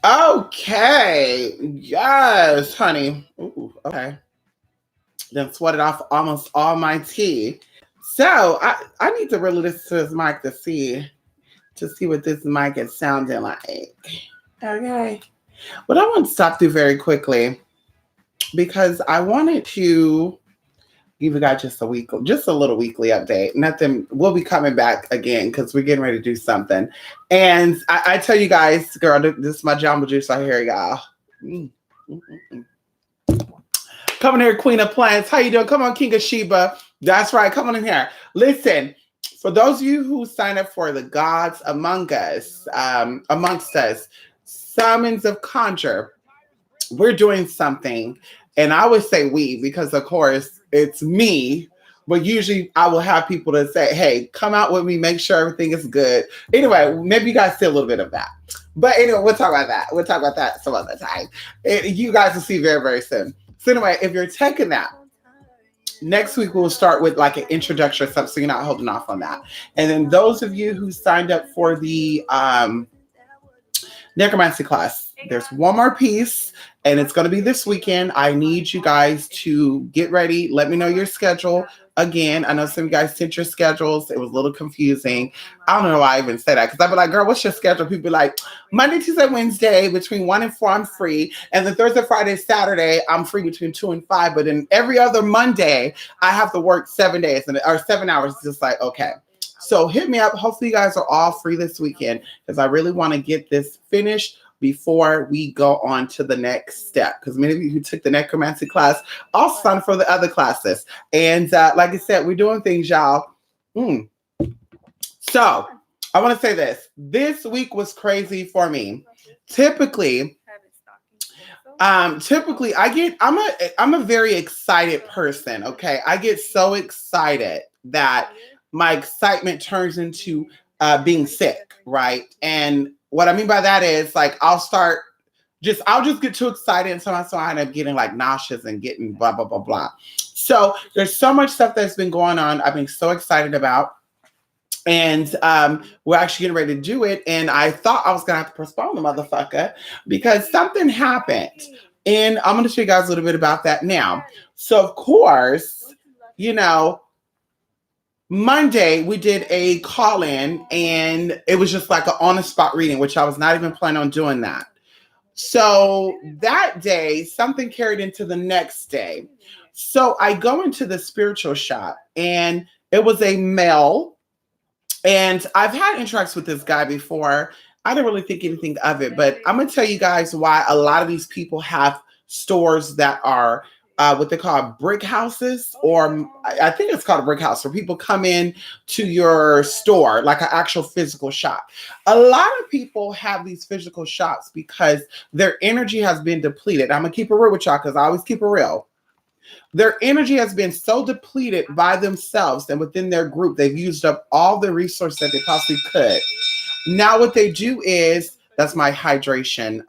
Okay. Yes, honey. Ooh, okay. Then sweated off almost all my tea. So I need to really listen to this mic to see what this mic is sounding like. Okay. But I want to stop through very quickly because I wanted to give you guys just a little weekly update. Nothing. We'll be coming back again because we're getting ready to do something. And I tell you guys, girl, this is my Jamba Juice right here, y'all. Mm, mm, mm, mm. Coming here, Queen of Plants. How you doing? Come on, King of Sheba. That's right. Come on in here. Listen, for those of you who sign up for the Gods Amongst Us, Summons of Conjure, we're doing something. And I would say we, because of course it's me. But usually I will have people to say, hey, come out with me, make sure everything is good. Anyway, maybe you guys see a little bit of that. But anyway, we'll talk about that. We'll talk about that some other time. You guys will see very, very soon. So anyway, if you're taking that, next week we'll start with like an introduction or something, so you're not holding off on that. And then those of you who signed up for the necromancy class, there's one more piece and it's going to be this weekend. I need you guys to get ready. Let me know your schedule. Again, I know some of you guys sent your schedules. It was a little confusing. I don't know why I even said that, because I'd be like, girl, what's your schedule? People be like, Monday, Tuesday, Wednesday between 1 and 4 I'm free, and then Thursday, Friday, Saturday I'm free between 2 and 5, but then every other Monday I have to work 7 days or 7 hours. It's just like, okay. So hit me up. Hopefully you guys are all free this weekend, because I really want to get this finished before we go on to the next step. Because many of you who took the necromancy class also signed for the other classes. And like I said, we're doing things, y'all. So I want to say this. This week was crazy for me. Typically I'm a very excited person. Okay. I get so excited that my excitement turns into being sick, right? And what I mean by that is, like, I'll just get too excited, and so I end up getting like nauseous and getting blah blah blah blah. So there's so much stuff that's been going on. I've been so excited about, and we're actually getting ready to do it. And I thought I was gonna have to postpone the motherfucker because something happened, and I'm gonna show you guys a little bit about that now. So of course, Monday, we did a call-in, and it was just like an on-the-spot reading, which I was not even planning on doing that. So that day, something carried into the next day. So I go into the spiritual shop, and it was a male, and I've had interactions with this guy before. I didn't really think anything of it, but I'm going to tell you guys why a lot of these people have stores that are what they call brick houses, or I think it's called a brick house, where people come in to your store, like an actual physical shop. A lot of people have these physical shops because their energy has been depleted. I'm gonna keep it real with y'all, because I always keep it real. Their energy has been so depleted by themselves and within their group, they've used up all the resources that they possibly could. Now what they do is, that's my hydration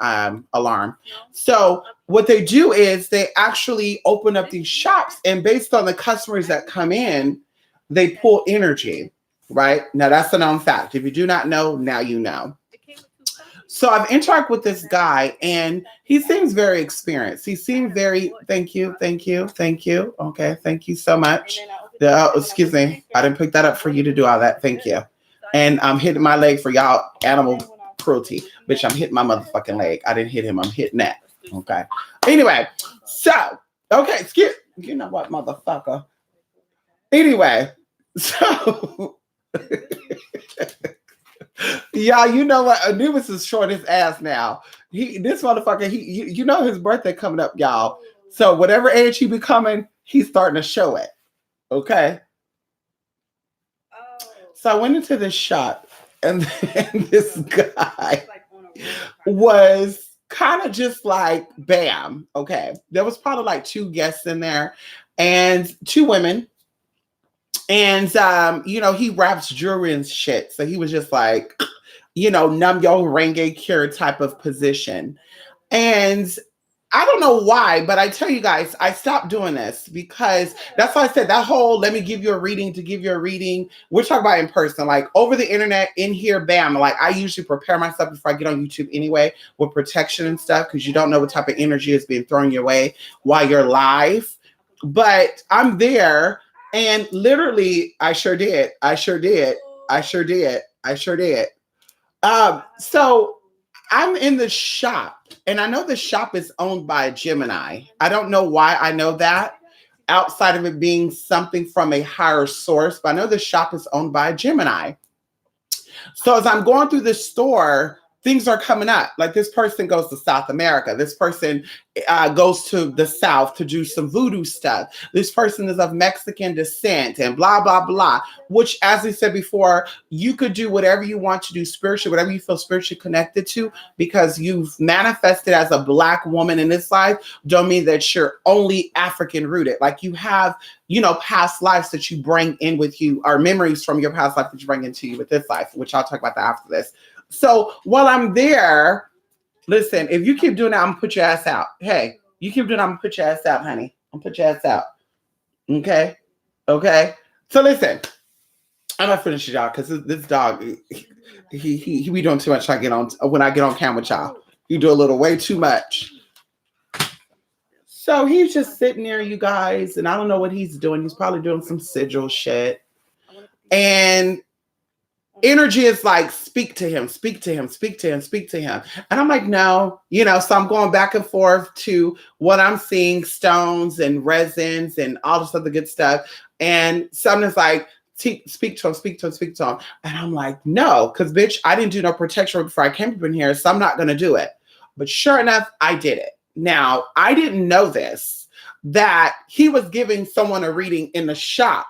alarm. So what they do is they actually open up these shops, and based on the customers that come in, they pull energy, right? Now that's a known fact. If you do not know, now you know. So I've interacted with this guy, and he seems very experienced. He seemed very, thank you. Okay, thank you so much. Excuse me, I didn't pick that up for you to do all that. Thank you. And I'm hitting my leg for y'all animal cruelty. Bitch, I'm hitting my motherfucking leg. I didn't hit him. I'm hitting that. Okay. Anyway, so, okay, excuse, you know what, motherfucker. Anyway, so, y'all, you know what? Anubis is short his ass now. This motherfucker, you know his birthday coming up, y'all. So whatever age he becoming, he's starting to show it. Okay. So I went into this shop, and then this guy was kind of just like, bam. Okay. There was probably like 2 guests in there, and 2 women. And, he wraps jewelry and shit. So he was just like, Nam Yo Renge Cure type of position. And I don't know why, but I tell you guys, I stopped doing this because that's why I said that whole let me give you a reading to give you a reading. We're talking about in person, like over the internet, in here, bam. Like I usually prepare myself before I get on YouTube anyway with protection and stuff because you don't know what type of energy is being thrown your way while you're live. But I'm there and literally, I sure did. I sure did. I sure did. I sure did. So I'm in the shop, and I know the shop is owned by a Gemini. I don't know why I know that outside of it being something from a higher source, but I know the shop is owned by a Gemini. So as I'm going through this store, things are coming up. Like this person goes to South America. This person goes to the South to do some voodoo stuff. This person is of Mexican descent and blah, blah, blah, which, as we said before, you could do whatever you want to do spiritually, whatever you feel spiritually connected to, because you've manifested as a Black woman in this life, don't mean that you're only African rooted. Like you have, past lives that you bring in with you, or memories from your past life that you bring into you with this life, which I'll talk about that after this. So while I'm there, listen, if you keep doing that, I'm gonna put your ass out. Hey, you keep doing that, I'm gonna put your ass out, honey. I'm gonna put your ass out. Okay? Okay. So listen, I'm not finished y'all because this dog, he be doing too much when I get on camera with y'all. You do a little way too much. So he's just sitting there, you guys, and I don't know what he's doing. He's probably doing some sigil shit. And energy is like, speak to him, speak to him, speak to him, speak to him. And I'm like, no, so I'm going back and forth to what I'm seeing, stones and resins and all this other good stuff. And something's like, speak to him, speak to him, speak to him. And I'm like, no, because bitch, I didn't do no protection before I came up in here, so I'm not going to do it. But sure enough, I did it. Now, I didn't know this, that he was giving someone a reading in the shop,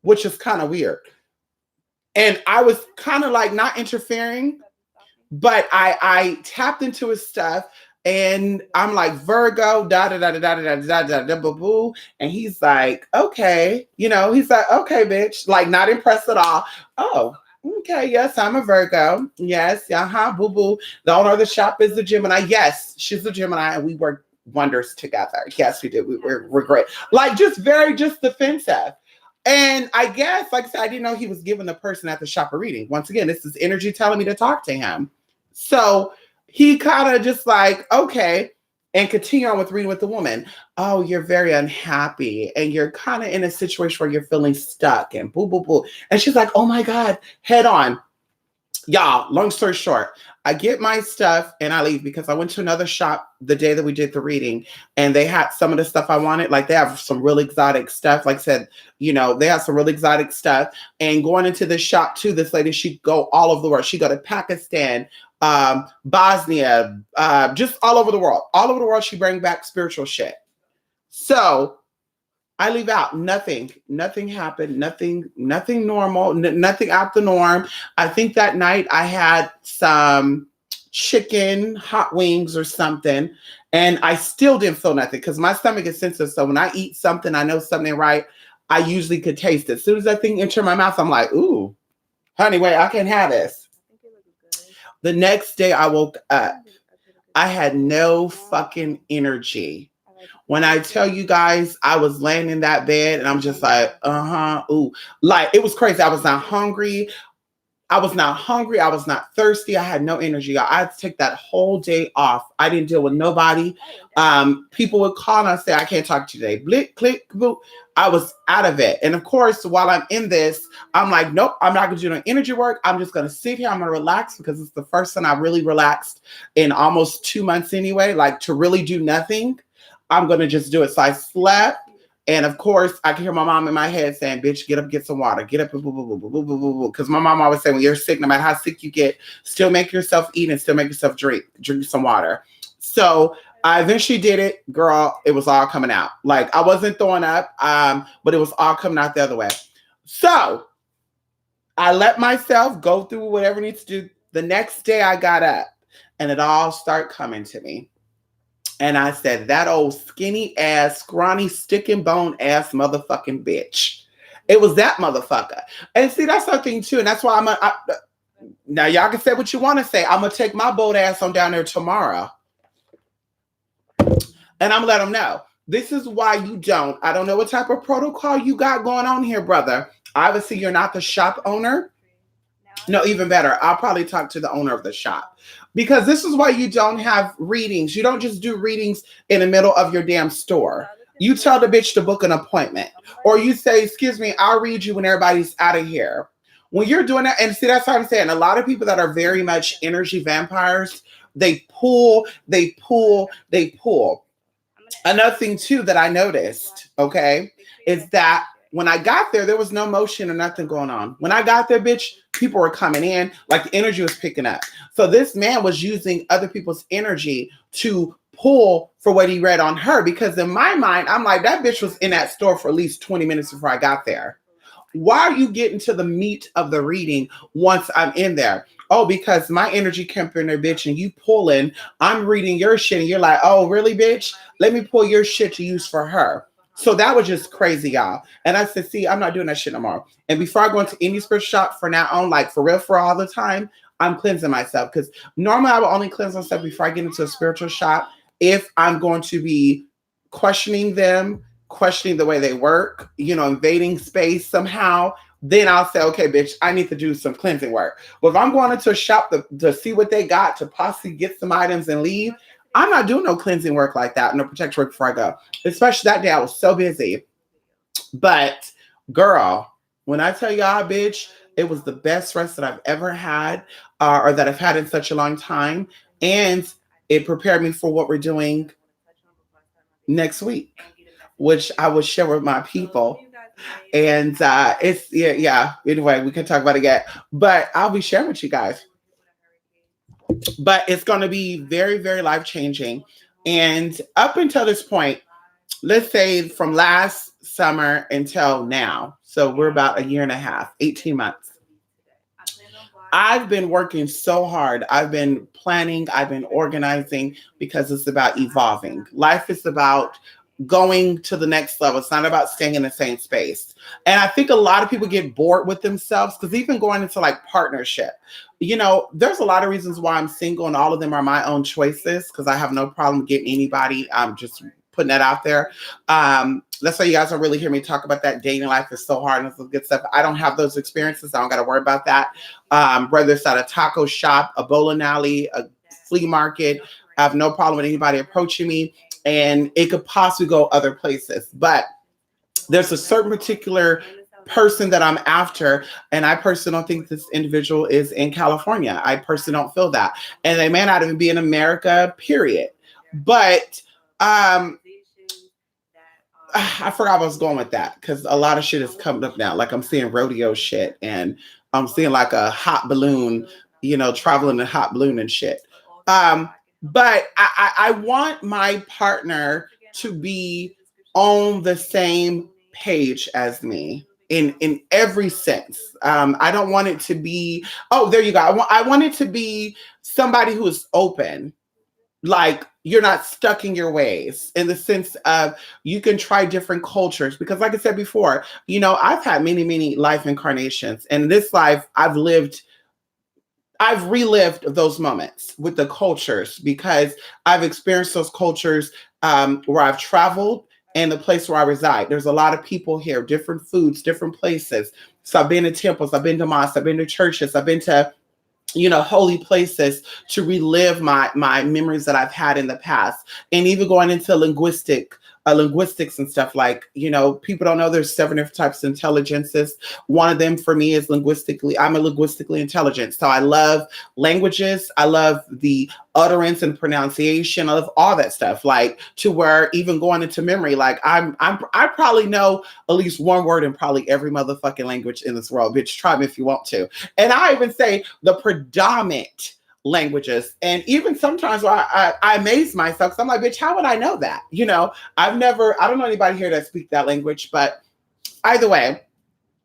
which is kind of weird. And I was kind of like not interfering, but I tapped into his stuff and I'm like, Virgo, da da da da da da da da da boo boo. And he's like, okay, he's like, okay, bitch, like not impressed at all. Oh, okay, yes, I'm a Virgo. Yes, boo boo. The owner of the shop is a Gemini. Yes, she's a Gemini, and we work wonders together. Yes, we did. We're great. Like just defensive. And I guess, like I said, I didn't know he was giving the person at the shop a reading. Once again, this is energy telling me to talk to him. So he kind of just like, okay, and continue on with reading with the woman. Oh, you're very unhappy. And you're kind of in a situation where you're feeling stuck and boo, boo, boo. And she's like, oh my God, head on. Y'all, long story short, I get my stuff and I leave because I went to another shop the day that we did the reading and they had some of the stuff I wanted. Like they have some really exotic stuff. Like I said, they have some really exotic stuff. And going into the shop too, this lady, she'd go all over the world. She'd go to Pakistan, Bosnia, just all over the world. All over the world, she bring back spiritual shit. So I leave out nothing happened, nothing normal, nothing out the norm. I think that night I had some chicken, hot wings or something, and I still didn't feel nothing because my stomach is sensitive. So when I eat something, I know something right. I usually could taste it. As soon as that thing entered my mouth, I'm like, ooh, honey, wait, I can't have this. The next day I woke up, I had no fucking energy. When I tell you guys, I was laying in that bed and I'm just like, ooh. Like, it was crazy. I was not hungry. I was not thirsty. I had no energy. I had to take that whole day off. I didn't deal with nobody. People would call and I'd say, I can't talk to you today. Blick, click, boop. I was out of it. And of course, while I'm in this, I'm like, nope, I'm not going to do no energy work. I'm just going to sit here. I'm going to relax because it's the first time I really relaxed in almost 2 months anyway, like to really do nothing. I'm going to just do it. So I slept. And of course, I can hear my mom in my head saying, bitch, get up, get some water. Get up, because my mom always said, when you're sick, no matter how sick you get, still make yourself eat and still make yourself drink some water. So I eventually did it. Girl, it was all coming out. Like, I wasn't throwing up, but it was all coming out the other way. So I let myself go through whatever needs to do. The next day I got up and it all started coming to me. And I said, that old skinny ass, scrawny, stick and bone ass motherfucking bitch. It was that motherfucker. And see, that's something too. And that's why now y'all can say what you want to say. I'm going to take my bold ass on down there tomorrow. And I'm gonna let them know. This is why you don't. I don't know what type of protocol you got going on here, brother. Obviously, you're not the shop owner. No, even better. I'll probably talk to the owner of the shop because this is why you don't have readings. You don't just do readings in the middle of your damn store. You tell the bitch to book an appointment, or you say, "Excuse me, I'll read you when everybody's out of here." When you're doing that, and see, that's what I'm saying. A lot of people that are very much energy vampires, they pull, they pull, they pull. Another thing too that I noticed, okay, is that when I got there was no motion or nothing going on. When I got there, bitch, people were coming in, like the energy was picking up. So this man was using other people's energy to pull for what he read on her. Because in my mind, I'm like, that bitch was in that store for at least 20 minutes before I got there. Why are you getting to the meat of the reading once I'm in there? Oh, because my energy kept in there, bitch, and you pulling. I'm reading your shit, and you're like, oh, really, bitch? Let me pull your shit to use for her. So that was just crazy, y'all. And I said, see, I'm not doing that shit no more. And before I go into any spiritual shop for now on, like for real, for all the time, I'm cleansing myself. Because normally I will only cleanse myself before I get into a spiritual shop if I'm going to be questioning them, questioning the way they work, invading space somehow. Then I'll say, okay, bitch, I need to do some cleansing work. But if I'm going into a shop to see what they got, to possibly get some items and leave, I'm not doing no cleansing work like that, no protection work before I go. Especially that day, I was so busy. But girl, when I tell y'all, bitch, it was the best rest that I've ever had, or that I've had in such a long time. And it prepared me for what we're doing next week, which I will share with my people. And it's yeah. Anyway, we can talk about it again, but I'll be sharing with you guys. But it's going to be very, very life changing. And up until this point, let's say from last summer until now, so we're about a year and a half, 18 months. I've been working so hard. I've been planning, I've been organizing because it's about evolving. Life is about going to the next level. It's not about staying in the same space. And I think a lot of people get bored with themselves because even going into like partnership, there's a lot of reasons why I'm single, and all of them are my own choices because I have no problem getting anybody. I'm just putting that out there. That's why you guys don't really hear me talk about that. Dating life is so hard and some good stuff. I don't have those experiences. I don't got to worry about that. Whether it's at a taco shop, a bowling alley, a flea market, I have no problem with anybody approaching me, and it could possibly go other places. But there's a certain particular person that I'm after, and I personally don't think this individual is in California. I personally don't feel that. And they may not even be in America, period. But I forgot I was going with that because a lot of shit is coming up now. Like I'm seeing rodeo shit, and I'm seeing like a hot balloon, traveling a hot balloon and shit. But I want my partner to be on the same page as me in every sense. I don't want it to be, oh, there you go. I want it to be somebody who is open. Like you're not stuck in your ways, in the sense of you can try different cultures. Because like I said before, I've had many, many life incarnations. And in this life, I've relived those moments with the cultures because I've experienced those cultures where I've traveled and the place where I reside. There's a lot of people here, different foods, different places. So I've been to temples, I've been to mosques, I've been to churches, I've been to holy places to relive my memories that I've had in the past. And even going into linguistics and stuff, like, people don't know there's 7 different types of intelligences. One of them for me is I'm a linguistically intelligent. So I love languages. I love the utterance and pronunciation. I love all that stuff. Like to where even going into memory, like I probably know at least one word in probably every motherfucking language in this world. Bitch, try me if you want to. And I even say the predominant languages. And even sometimes I amaze myself because I'm like, bitch, how would I know that? I don't know anybody here that speaks that language, but either way.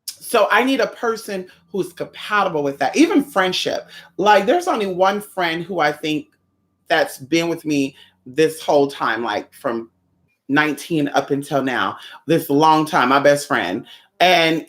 So I need a person who's compatible with that. Even friendship. Like there's only one friend who I think that's been with me this whole time, like from 19 up until now, this long time, my best friend. And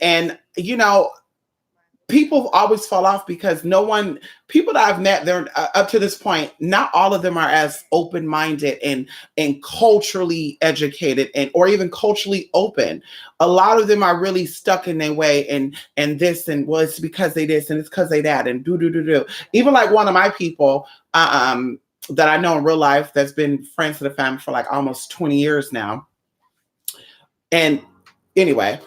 people always fall off because no one, people that I've met, they're up to this point, not all of them are as open-minded and culturally educated and or even culturally open. A lot of them are really stuck in their way and this and well, it's because they this and it's because they that and do. Even like one of my people that I know in real life that's been friends with the family for like almost 20 years now. And anyway,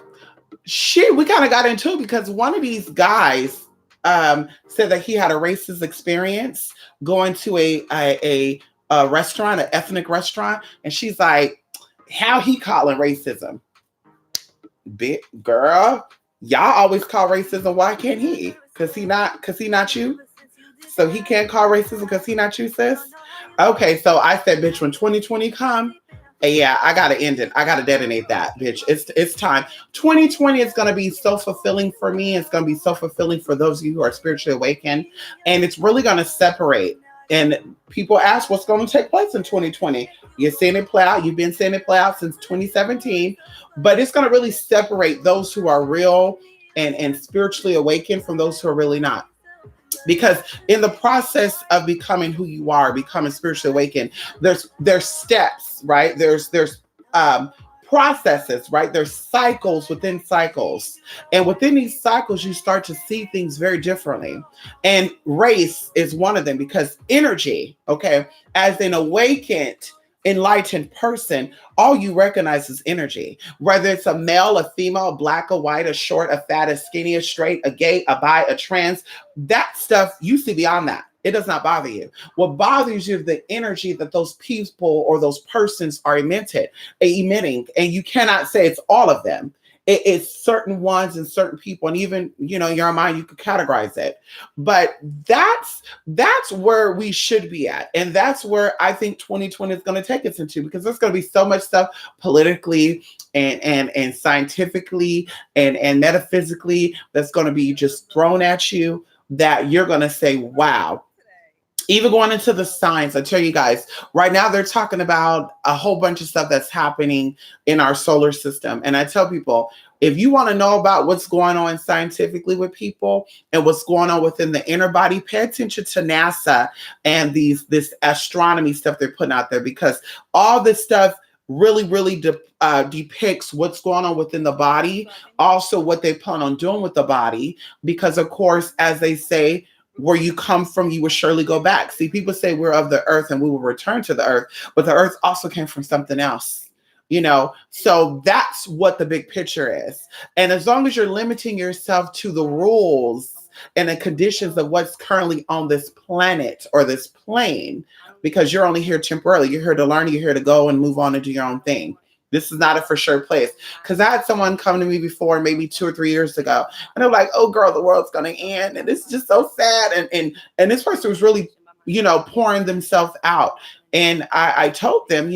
we kind of got into it because one of these guys said that he had a racist experience going to a restaurant, an ethnic restaurant, and she's like, "How he calling racism? Big girl, y'all always call racism. Why can't he? Cause he not you. So he can't call racism because he not you, sis." Okay, so I said, bitch, when 2020 come, yeah, I gotta end it. I gotta detonate that, bitch. It's time. 2020 is gonna be so fulfilling for me. It's gonna be so fulfilling for those of you who are spiritually awakened, and it's really gonna separate. And people ask what's going to take place in 2020. You're seeing it play out. You've been seeing it play out since 2017, but it's going to really separate those who are real and spiritually awakened from those who are really not. Because in the process of becoming who you are, becoming spiritually awakened, there's steps, right? There's processes, right? There's cycles within cycles. And within these cycles, you start to see things very differently. And race is one of them because energy, okay, as an awakened, enlightened person, all you recognize is energy. Whether it's a male, a female, a black, a white, a short, a fat, a skinny, a straight, a gay, a bi, a trans, that stuff you see beyond that. It does not bother you. What bothers you is the energy that those people or those persons are emitting. And you cannot say it's all of them. It's certain ones and certain people, and even in your mind you could categorize it. But that's where we should be at, and that's where I think 2020 is going to take us into, because there's going to be so much stuff politically and scientifically and metaphysically that's going to be just thrown at you that you're going to say, wow. Even going into the science, I tell you guys, right now they're talking about a whole bunch of stuff that's happening in our solar system. And I tell people, if you want to know about what's going on scientifically with people and what's going on within the inner body, pay attention to NASA and this astronomy stuff they're putting out there, because all this stuff really depicts what's going on within the body, also what they plan on doing with the body, because of course, as they say, where you come from, you will surely go back. See, people say we're of the earth and we will return to the earth, but the earth also came from something else, So that's what the big picture is. And as long as you're limiting yourself to the rules and the conditions of what's currently on this planet or this plane, because you're only here temporarily, you're here to learn, you're here to go and move on and do your own thing. This is not a for sure place. Because I had someone come to me before, maybe 2 or 3 years ago, and they're like, "Oh, girl, the world's going to end, and it's just so sad." And this person was really, pouring themselves out. And I told them,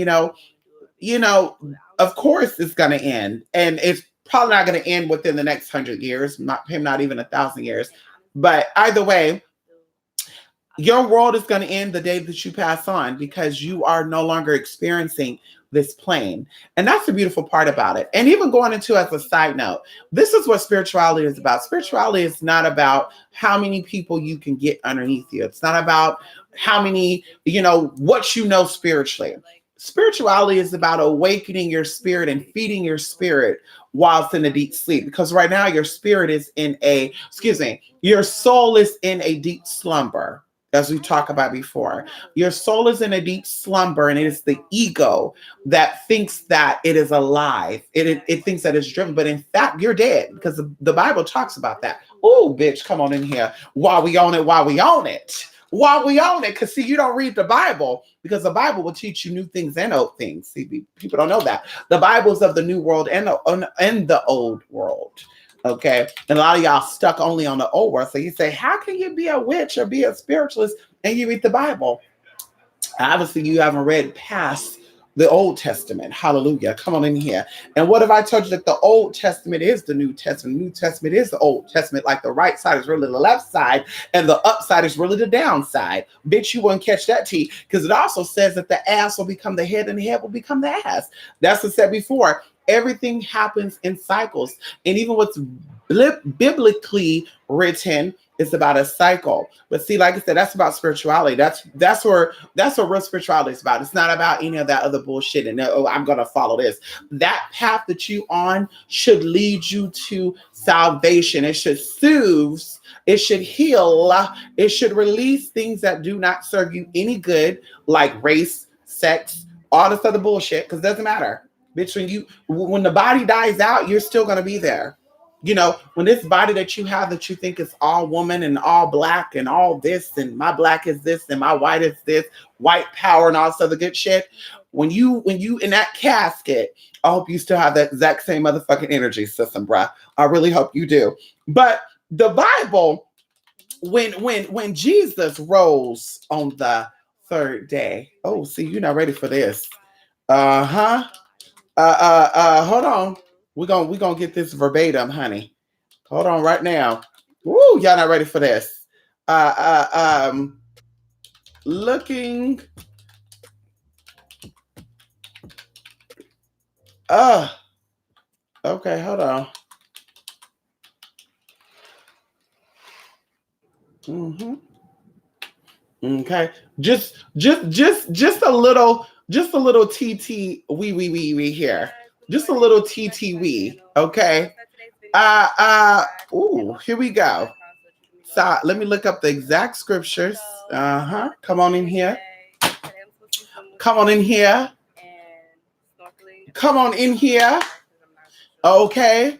of course it's going to end, and it's probably not going to end within the next 100 years, not even 1,000 years. But either way, your world is going to end the day that you pass on, because you are no longer experiencing this plane. And that's the beautiful part about it. And even going into, as a side note, this is what spirituality is about. Spirituality is not about how many people you can get underneath you. It's not about how many, what spiritually. Spirituality is about awakening your spirit and feeding your spirit whilst in a deep sleep. Because right now your spirit is your soul is in a deep slumber. As we talked about before, your soul is in a deep slumber, and it is the ego that thinks that it is alive. It thinks that it's driven, but in fact, you're dead, because the Bible talks about that. Oh, bitch, come on in here. While we own it. Because see, you don't read the Bible, because the Bible will teach you new things and old things. See, people don't know that. The Bible's of the new world and the old world. Okay. And a lot of y'all stuck only on the old world. So you say, how can you be a witch or be a spiritualist and you read the Bible? Obviously, you haven't read past the Old Testament. Hallelujah. Come on in here. And what if I told you that the Old Testament is the New Testament? The New Testament is the Old Testament. Like the right side is really the left side and the upside is really the downside. Bitch, you wouldn't catch that tea, because it also says that the ass will become the head and the head will become the ass. That's what I said before. Everything happens in cycles. And even what's biblically written is about a cycle. But see, like I said, that's about spirituality. That's what real spirituality is about. It's not about any of that other bullshit and oh, I'm gonna follow this. That path that you on should lead you to salvation. It should soothe, it should heal, it should release things that do not serve you any good, like race, sex, all this other bullshit, because it doesn't matter. Bitch, when the body dies out, you're still gonna be there. When this body that you have that you think is all woman and all black and all this and my black is this and my white is this, white power and all this other good shit. When you in that casket, I hope you still have that exact same motherfucking energy system, bruh. I really hope you do. But the Bible, when Jesus rose on the third day. Oh, see, you're not ready for this. Uh-huh. Hold on. We're gonna get this verbatim, honey. Hold on right now. Woo, y'all not ready for this. Looking. Okay, hold on. Mm-hmm. Okay. Just a little TT wee here. Just a little TT wee. Okay. Here we go. So let me look up the exact scriptures. Come on in here. Come on in here. Come on in here. Okay.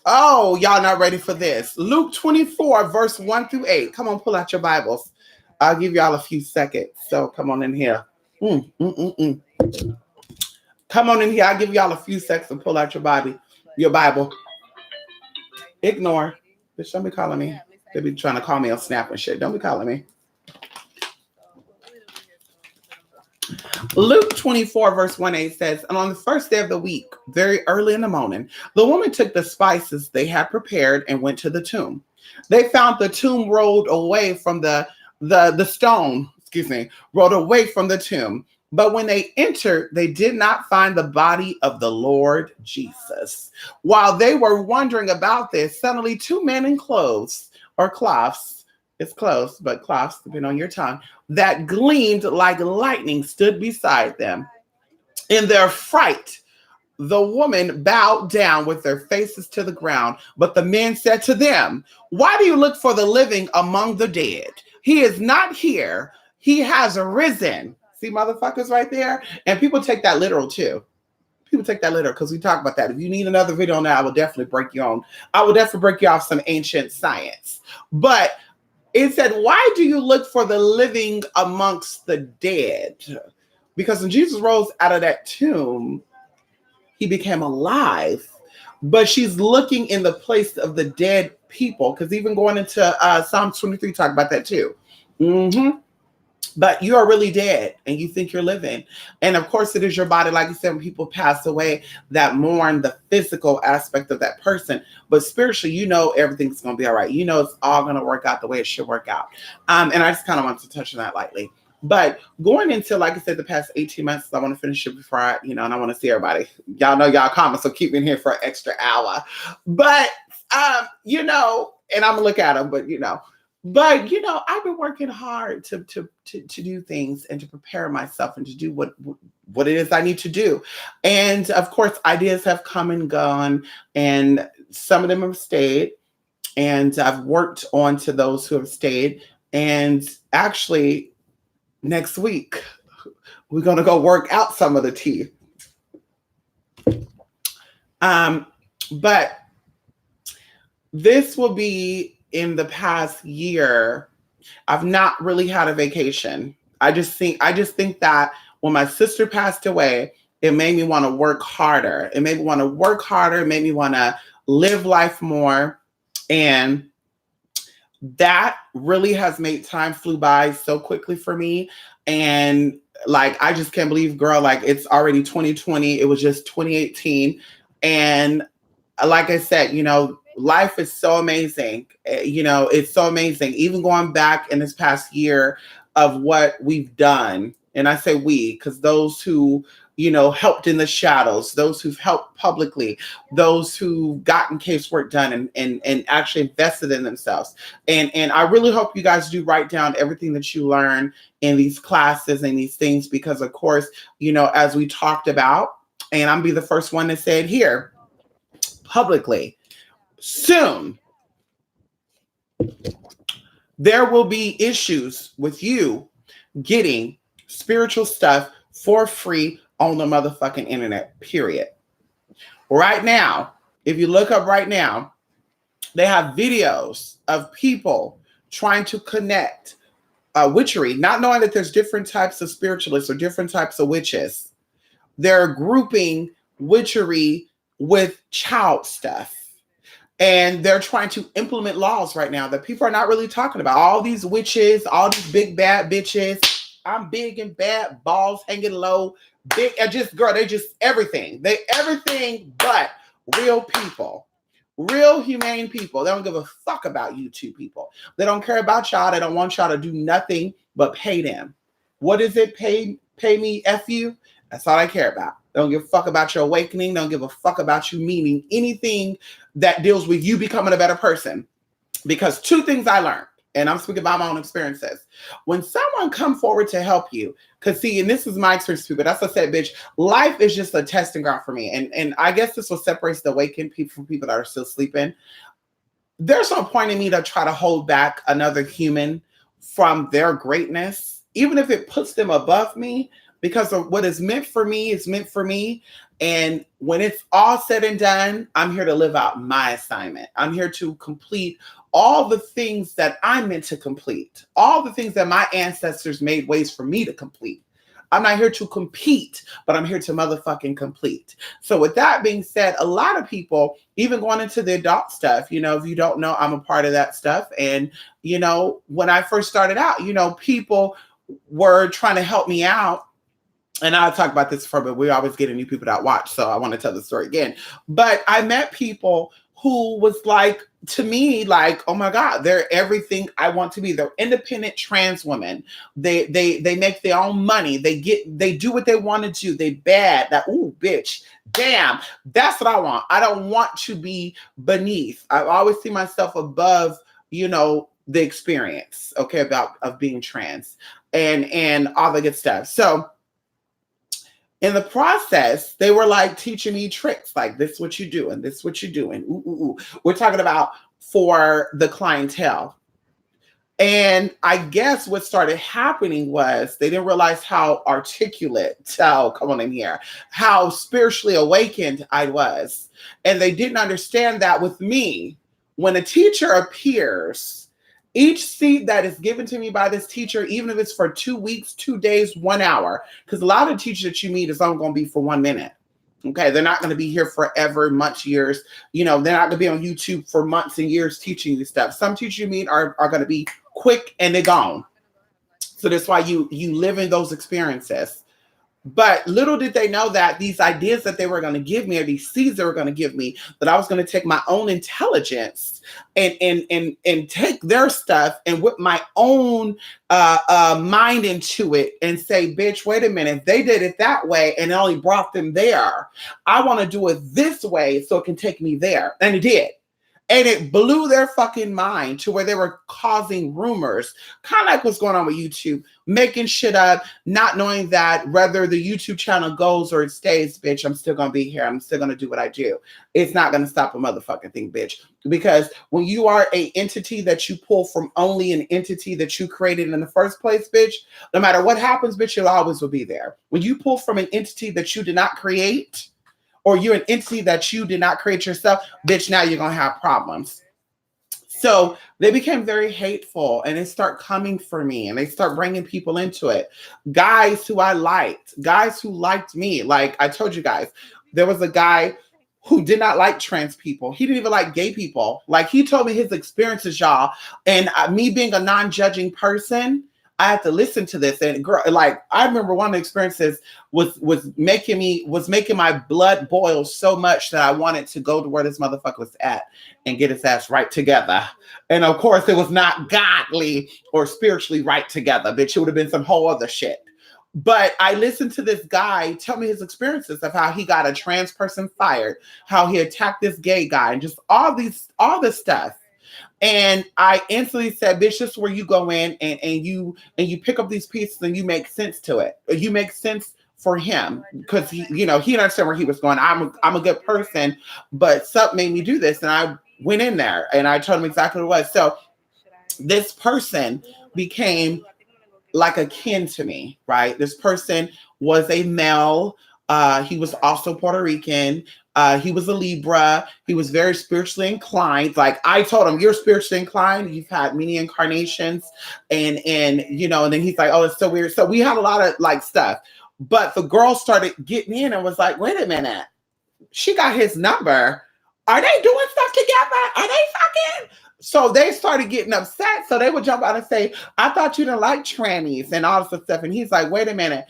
Oh, y'all not ready for this. Luke 24, verse 1 through 8. Come on, pull out your Bibles. I'll give y'all a few seconds. So come on in here. Come on in here. I'll give y'all a few seconds to pull out your Bible. Ignore. Bitch, don't be calling me. They be trying to call me on Snap and shit. Don't be calling me. Luke 24, verse 1-8 says, and on the first day of the week, very early in the morning, the woman took the spices they had prepared and went to the tomb. They found the tomb rolled away from the stone, rolled away from the tomb. But when they entered, they did not find the body of the Lord Jesus. While they were wondering about this, suddenly two men in clothes, or cloths, it's close, but cloths, depending on your tongue, that gleamed like lightning stood beside them. In their fright, the woman bowed down with their faces to the ground, but the men said to them, why do you look for the living among the dead? He is not here. He has arisen. See, motherfuckers right there? And people take that literal too. People take that literal because we talk about that. If you need another video on that, I will definitely break you on. I will definitely break you off some ancient science. But it said, why do you look for the living amongst the dead? Because when Jesus rose out of that tomb, he became alive. But she's looking in the place of the dead people, because even going into Psalm 23, talk about that too. But you are really dead and you think you're living. And of course, it is your body, like you said, when people pass away, that mourn the physical aspect of that person. But spiritually, everything's going to be all right. It's all going to work out the way it should work out. And I just kind of want to touch on that lightly. But going into, like I said, the past 18 months, I want to finish it before and I want to see everybody. Y'all know y'all comment, so keep me in here for an extra hour. But, and I'm going to look at them, but, I've been working hard to do things and to prepare myself and to do what it is I need to do. And of course, ideas have come and gone, and some of them have stayed. And I've worked on to those who have stayed. And actually, next week, we're going to go work out some of the tea. But this will be in the past year. I've not really had a vacation. I just think that when my sister passed away, it made me want to work harder. It made me want to live life more. And that really has made time flew by so quickly for me. And like, I just can't believe, girl, like it's already 2020. It was just 2018. And like I said, life is so amazing. It's so amazing. Even going back in this past year of what we've done. And I say we, because those who helped in the shadows, those who've helped publicly, those who've gotten casework done and actually invested in themselves. And I really hope you guys do write down everything that you learn in these classes and these things, because of course, as we talked about, and I'm be the first one to say it here publicly, soon there will be issues with you getting spiritual stuff for free on the motherfucking internet, period. Right now, if you look up right now, they have videos of people trying to connect witchery, not knowing that there's different types of spiritualists or different types of witches. They're grouping witchery with child stuff. And they're trying to implement laws right now that people are not really talking about. All these witches, all these big bad bitches. I'm big and bad, balls hanging low, big, they just everything. They everything but real people, real humane people. They don't give a fuck about you two people. They don't care about y'all. They don't want y'all to do nothing but pay them. What is it? Pay me, F you? That's all I care about. They don't give a fuck about your awakening. They don't give a fuck about you meaning anything that deals with you becoming a better person. Because two things I learned, and I'm speaking about my own experiences. When someone come forward to help you, because see, and this is my experience too, but that's what I said, bitch, life is just a testing ground for me. And I guess this what separates the awakened people from people that are still sleeping. There's no point in me to try to hold back another human from their greatness, even if it puts them above me, because of what is meant for me is meant for me. And when it's all said and done, I'm here to live out my assignment. I'm here to complete all the things that I'm meant to complete, all the things that my ancestors made ways for me to complete. I'm not here to compete, but I'm here to motherfucking complete. So with that being said, a lot of people, even going into the adult stuff, if you don't know, I'm a part of that stuff. And, when I first started out, people were trying to help me out. And I'll talk about this but we always get new people that watch. So I want to tell the story again. But I met people who was like, to me, like, oh my God, they're everything I want to be. They're independent trans women. They make their own money. They do what they want to do. They bad. That, ooh, bitch. Damn. That's what I want. I don't want to be beneath. I always see myself above, the experience, okay, of being trans and all the good stuff. So in the process, they were like teaching me tricks, like this what you do and this what you do. And ooh, ooh, ooh. We're talking about for the clientele. And I guess what started happening was they didn't realize how articulate, come on in here, how spiritually awakened I was. And they didn't understand that with me, when a teacher appears, each seat that is given to me by this teacher, even if it's for 2 weeks, 2 days, 1 hour, because a lot of teachers that you meet is only going to be for 1 minute. Okay, they're not going to be here forever, months, years. They're not going to be on YouTube for months and years teaching you stuff. Some teachers you meet are going to be quick and they're gone. So that's why you live in those experiences. But little did they know that these ideas that they were going to give me, or these seeds they were going to give me, that I was going to take my own intelligence and take their stuff and whip my own mind into it and say, bitch, wait a minute, they did it that way and it only brought them there. I want to do it this way so it can take me there. And it did. And it blew their fucking mind to where they were causing rumors, kind of like what's going on with YouTube, making shit up, not knowing that whether the YouTube channel goes or it stays, bitch, I'm still going to be here. I'm still going to do what I do. It's not going to stop a motherfucking thing, bitch. Because when you are an entity that you pull from only an entity that you created in the first place, bitch, no matter what happens, bitch, you'll always will be there. When you pull from an entity that you did not create, or you're an entity that you did not create yourself, bitch, now you're going to have problems. So they became very hateful and they start coming for me and they start bringing people into it. Guys who I liked, guys who liked me. Like I told you guys, there was a guy who did not like trans people. He didn't even like gay people. Like he told me his experiences, y'all. And me being a non-judging person, I had to listen to this. And girl, like I remember one of the experiences was making my blood boil so much that I wanted to go to where this motherfucker was at and get his ass right together. And of course it was not godly or spiritually right together, bitch. It would have been some whole other shit. But I listened to this guy tell me his experiences of how he got a trans person fired, how he attacked this gay guy, and just all this stuff. And I instantly said, bitch, this is where you go in and you pick up these pieces and you make sense to it. You make sense for him because he didn't understand where he was going. I'm a good person, but something made me do this. And I went in there and I told him exactly what it was. So this person became like a kin to me, right? This person was a male. He was also Puerto Rican. He was a Libra. He was very spiritually inclined. Like I told him, you're spiritually inclined. You've had many incarnations, and and then he's like, oh, it's so weird. So we had a lot of like stuff. But the girl started getting in and was like, wait a minute, she got his number. Are they doing stuff together? Are they fucking? So they started getting upset. So they would jump out and say, I thought you didn't like trannies and all this stuff. And he's like, wait a minute,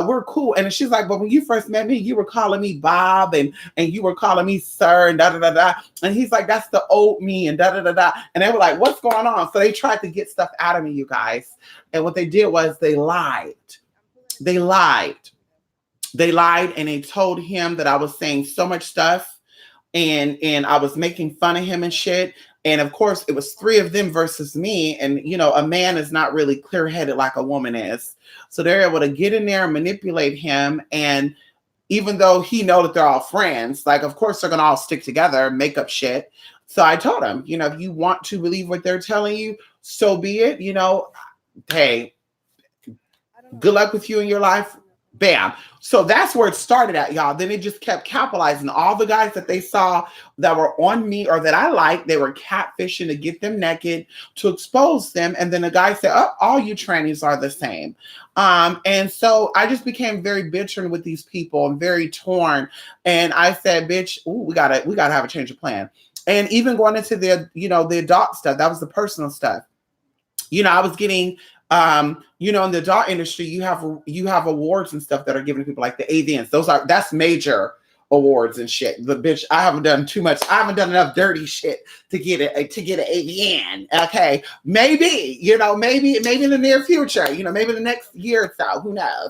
we're cool. And she's like, but when you first met me, you were calling me Bob and you were calling me sir and da da da da. And he's like, that's the old me and da da da da. And they were like, what's going on? So they tried to get stuff out of me, you guys. And what they did was they lied. They lied. They lied and they told him that I was saying so much stuff and I was making fun of him and shit. And of course, it was three of them versus me. And, a man is not really clear-headed like a woman is. So they're able to get in there and manipulate him. And even though he know that they're all friends, like, of course, they're going to all stick together, make up shit. So I told him, if you want to believe what they're telling you, so be it. Hey, good luck with you in your life. Bam. So that's where it started at, y'all. Then it just kept capitalizing. All the guys that they saw that were on me or that I liked, they were catfishing to get them naked, to expose them. And then the guy said, oh, all you trannies are the same. And so I just became very bitter with these people and very torn. And I said, bitch, we gotta have a change of plan. And even going into the adult stuff, that was the personal stuff. I was getting in the adult industry, you have awards and stuff that are given to people like the AVNs. That's major awards and shit. The bitch, I haven't done too much. I haven't done enough dirty shit to get an AVN. Okay, maybe maybe in the near future. Maybe the next year or so. Who knows?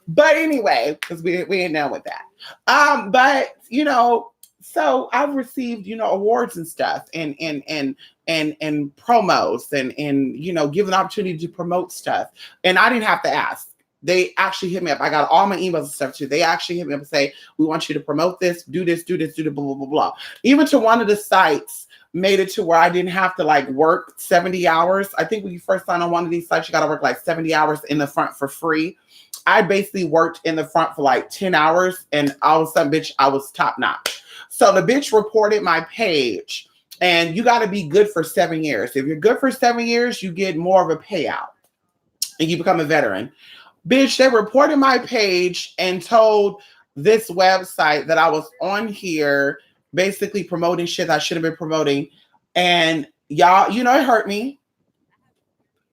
But anyway, because we ain't done with that. But so I've received awards and stuff and promos and given opportunity to promote stuff. And I didn't have to ask. They actually hit me up. I got all my emails and stuff too. They actually hit me up and say, we want you to promote this, do this, blah, blah, blah, blah. Even to one of the sites made it to where I didn't have to like work 70 hours. I think when you first sign on one of these sites, you got to work like 70 hours in the front for free. I basically worked in the front for like 10 hours and all of a sudden, bitch, I was top notch. So the bitch reported my page. And you got to be good for 7 years. If you're good for 7 years, you get more of a payout and you become a veteran. Bitch, they reported my page and told this website that I was on here basically promoting shit I should have been promoting. And y'all, it hurt me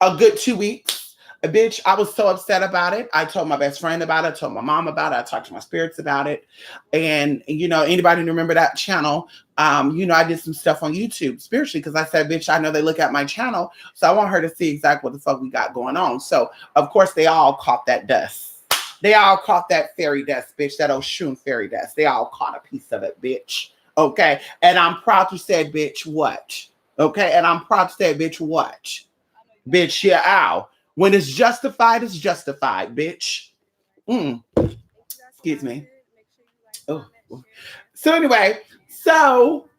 a good 2 weeks. Bitch, I was so upset about it. I told my best friend about it. I told my mom about it. I talked to my spirits about it. And, anybody remember that channel? I did some stuff on YouTube spiritually because I said, bitch, I know they look at my channel. So I want her to see exactly what the fuck we got going on. So, of course, they all caught that dust. They all caught that fairy dust, bitch, that Oshun fairy dust. They all caught a piece of it, bitch. Okay. And I'm proud to say, bitch, what? Okay. And I'm proud to say, bitch, what? Bitch, yeah, ow. When it's justified, bitch. Excuse me. Oh. So anyway, so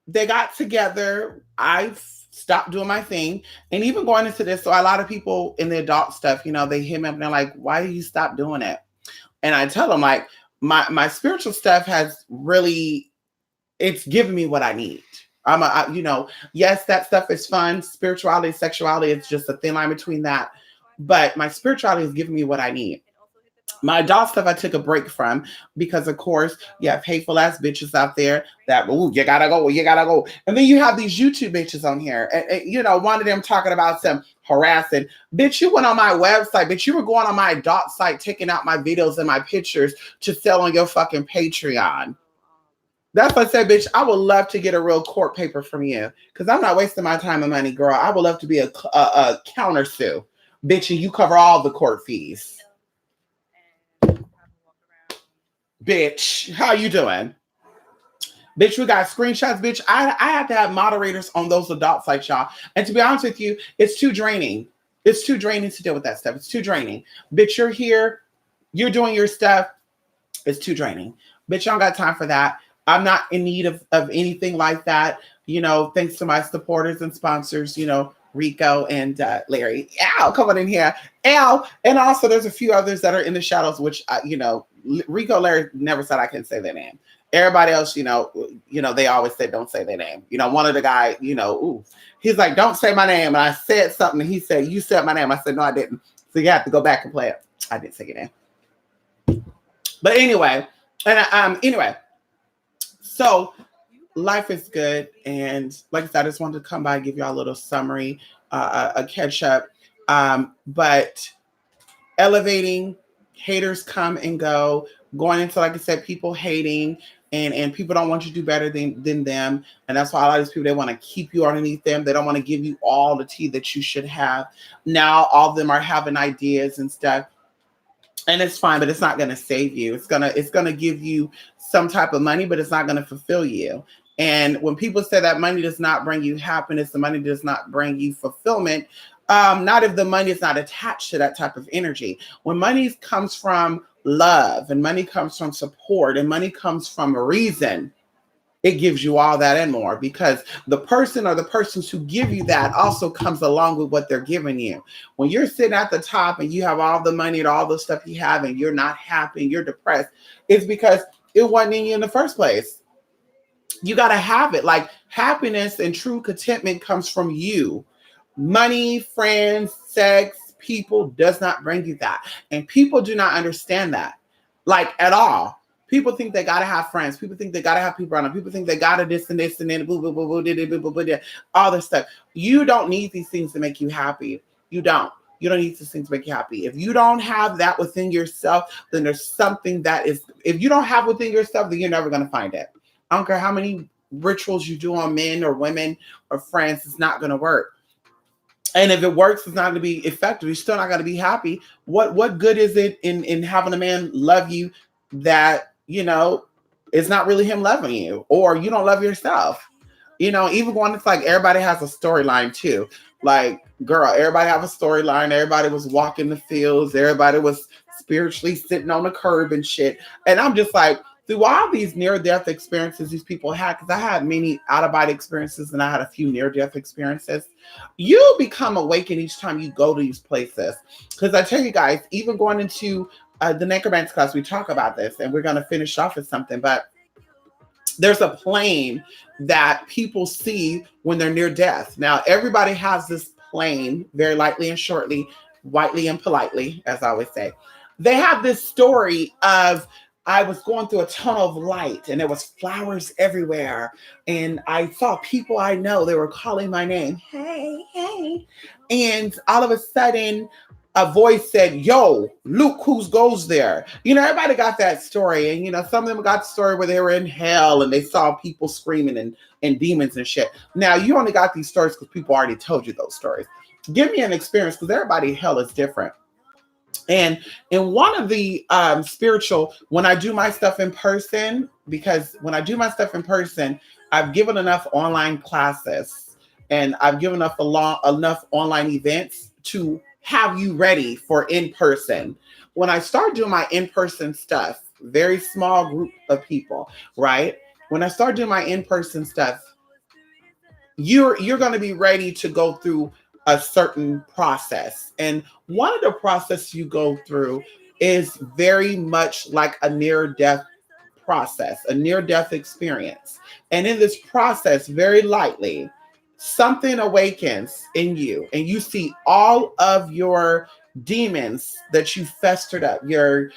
they got together. I stopped doing my thing. And even going into this, so a lot of people in the adult stuff, they hit me up and they're like, why do you stop doing it? And I tell them like, my spiritual stuff has really, it's given me what I need. Yes, that stuff is fun. Spirituality, sexuality, it's just a thin line between that. But my spirituality has given me what I need. My adult stuff I took a break from because, of course, you have hateful ass bitches out there that, you gotta go. And then you have these YouTube bitches on here. And, one of them talking about some harassing. Bitch, you went on my website. Bitch, you were going on my adult site, taking out my videos and my pictures to sell on your fucking Patreon. That's what I said, bitch. I would love to get a real court paper from you because I'm not wasting my time and money, girl. I would love to be a counter sue. Bitch, and you cover all the court fees. Bitch, how you doing? Bitch, we got screenshots, bitch. I have to have moderators on those adult sites, y'all. And to be honest with you, it's too draining. It's too draining to deal with that stuff. It's too draining. Bitch, you're here, you're doing your stuff. It's too draining. Bitch, I don't got time for that. I'm not in need of anything like that. Thanks to my supporters and sponsors, Rico and Larry. Al, coming in here. Al. And also there's a few others that are in the shadows, which, Rico, Larry never said I couldn't say their name. Everybody else, they always say don't say their name. One of the guys, he's like, don't say my name. And I said something and he said, you said my name. I said, no, I didn't. So you have to go back and play it. I didn't say your name. But anyway, so life is good. And like I said, I just wanted to come by and give y'all a little summary, a catch up. But elevating, haters come and go, going into, like I said, people hating and people don't want you to do better than them. And that's why a lot of these people, they want to keep you underneath them. They don't want to give you all the tea that you should have. Now, all of them are having ideas and stuff. And it's fine, but it's not going to save you. It's gonna give you some type of money, but it's not going to fulfill you. And when people say that money does not bring you happiness, the money does not bring you fulfillment, not if the money is not attached to that type of energy. When money comes from love and money comes from support and money comes from a reason, it gives you all that and more, because the person or the persons who give you that also comes along with what they're giving you. When you're sitting at the top and you have all the money and all the stuff you have and you're not happy and you're depressed, it's because it wasn't in you in the first place. You got to have it. Like, happiness and true contentment comes from you. Money, friends, sex, people does not bring you that. And people do not understand that, like, at all. People think they got to have friends. People think they got to have people around them. People think they got to this and this and then boo, boo, boo, boo, boo, boo, boo, all this stuff. You don't need these things to make you happy. You don't. You don't need these things to make you happy. If you don't have that within yourself, then there's something that is, if you don't have within yourself, then you're never going to find it. I don't care how many rituals you do on men or women or friends, it's not going to work. And if it works, it's not going to be effective. You're still not going to be happy. What good is it in having a man love you that, it's not really him loving you, or you don't love yourself? Even when it's like everybody has a storyline too. Like, girl, everybody have a storyline. Everybody was walking the fields. Everybody was spiritually sitting on the curb and shit. And I'm just like, through all these near-death experiences these people had, because I had many out-of-body experiences and I had a few near-death experiences, you become awakened each time you go to these places. Because I tell you guys, even going into the necromancy class, we talk about this, and we're going to finish off with something, but there's a plane that people see when they're near death. Now, everybody has this plane, very lightly and shortly, whitely and politely, as I always say. They have this story of, I was going through a tunnel of light and there was flowers everywhere. And I saw people I know, they were calling my name. Hey, hey. And all of a sudden, a voice said, yo, Luke, who goes there? Everybody got that story. And, some of them got the story where they were in hell and they saw people screaming and demons and shit. Now, you only got these stories because people already told you those stories. Give me an experience, because everybody hell is different. And in one of the spiritual, when I do my stuff in person, because when I do my stuff in person, I've given enough online classes and I've given enough online events to have you ready for in person. When I start doing my in-person stuff, very small group of people, right? When I start doing my in-person stuff, you're going to be ready to go through a certain process. And one of the processes you go through is very much like a near-death process, a near-death experience. And in this process, very lightly, something awakens in you and you see all of your demons that you festered up, your